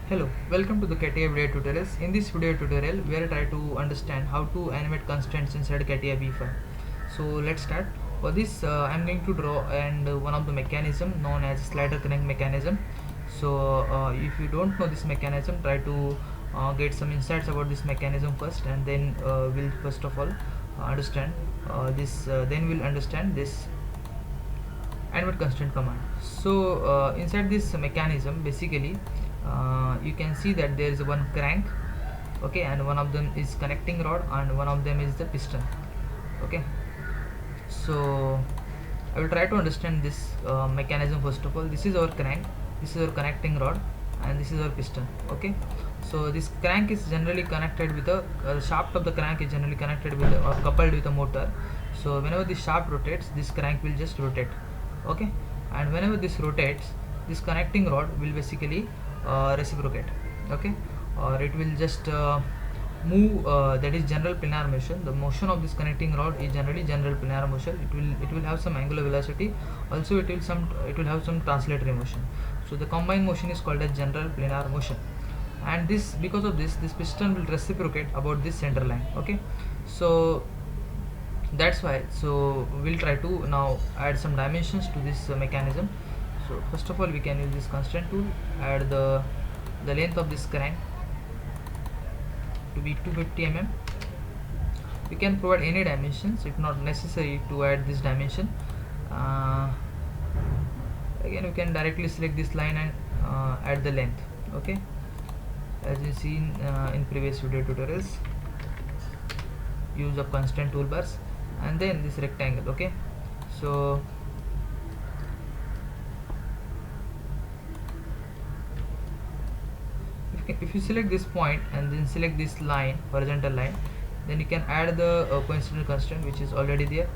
Hello, welcome to the CATIA video tutorials. In this video tutorial, we are trying to understand how to animate constraints inside CATIA V5. So let's start. For this, I'm going to draw one of the mechanism known as slider crank mechanism. So if you don't know this mechanism, try to get some insights about this mechanism first, and then we'll first of all understand this. Then we'll understand this animate constraint command. So inside this mechanism, basically you can see that there is one crank, okay, and one of them is connecting rod and one of them is the piston, okay. So I will try to understand this mechanism. First of all, this is our crank, this is our connecting rod, and this is our piston, okay. So this crank is generally connected with a shaft of the crank is generally connected with or coupled with a motor. So whenever this shaft rotates, this crank will just rotate, okay, and whenever this rotates, this connecting rod will basically reciprocate, okay, or it will just move, that is general planar motion. The motion of this connecting rod is generally general planar motion. It will have some angular velocity, also it will have some translatory motion. So the combined motion is called as general planar motion, and this, because of this piston will reciprocate about this center line, okay. So that's why, so we'll try to now add some dimensions to this mechanism. So first of all, we can use this constraint tool, add the length of this crank to be 250 mm. We can provide any dimensions, it's not necessary to add this dimension. Again, we can directly select this line and add the length, okay, as you seen in previous video tutorials, use of constraint toolbars, and then this rectangle, okay. So if you select this point and then select this line, horizontal line, then you can add the coincidental constraint which is already there,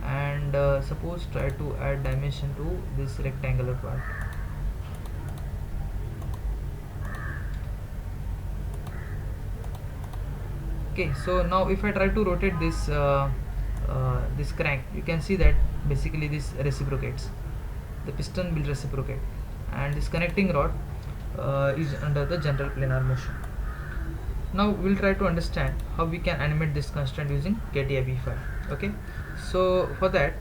and suppose try to add dimension to this rectangular part. Okay, so now if I try to rotate this this crank, you can see that basically this reciprocates, the piston will reciprocate, and this connecting rod is under the general planar motion. Now we'll try to understand how we can animate this constraint using CATIA V5, okay. So for that,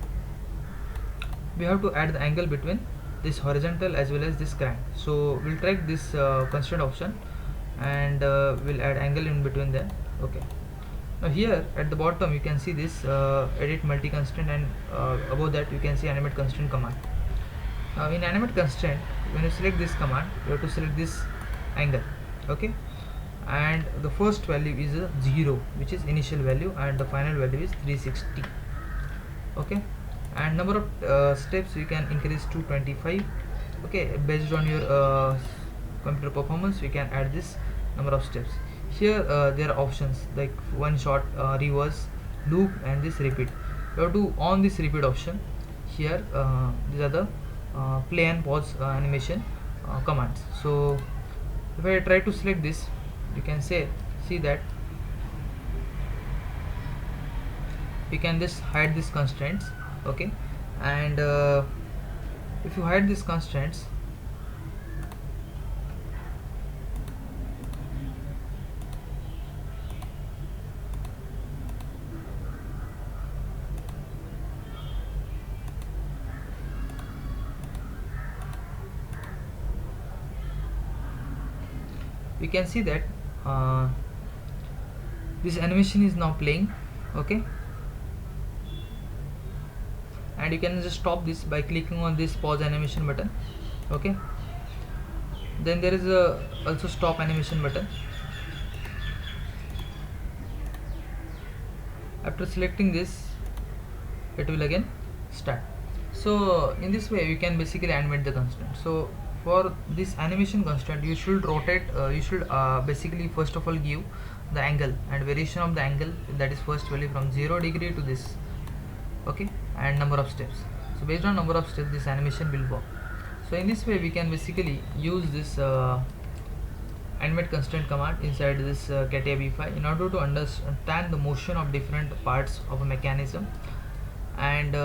we have to add the angle between this horizontal as well as this crank. So we'll take this constraint option, and we'll add angle in between them, okay. Now here at the bottom you can see this edit multi constraint, and above that you can see animate constraint command. Now in animate constraint, when you select this command, you have to select this angle, okay, and the first value is a 0, which is initial value, and the final value is 360, okay, and number of steps you can increase to 25, okay. Based on your computer performance, you can add this number of steps. Here there are options like one shot, reverse, loop, and this repeat. You have to on this repeat option. Here these are the play and pause animation commands. So if I try to select this, you can see that we can just hide these constraints, okay, and if you hide these constraints, we can see that this animation is now playing, okay, and you can just stop this by clicking on this pause animation button, okay. Then there is a also stop animation button. After selecting this, it will again start. So in this way you can basically animate the constraint. So for this animation constraint, you should rotate, you should basically first of all give the angle and variation of the angle, that is first value from 0 degree to this, okay, and number of steps. So based on number of steps, this animation will work. So in this way we can basically use this animate constraint command inside this CATIA V5 in order to understand the motion of different parts of a mechanism. And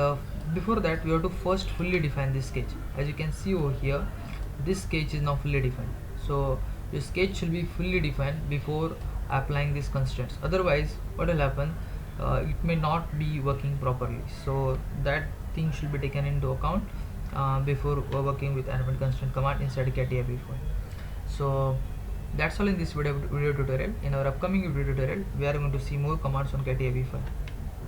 before that, we have to first fully define this sketch. As you can see over here, this sketch is now fully defined. So your sketch should be fully defined before applying these constraints. Otherwise, what will happen, it may not be working properly. So that thing should be taken into account before working with animate constraint command inside CATIA v5. So that's all in this video tutorial. In our upcoming video tutorial, we are going to see more commands on CATIA v5.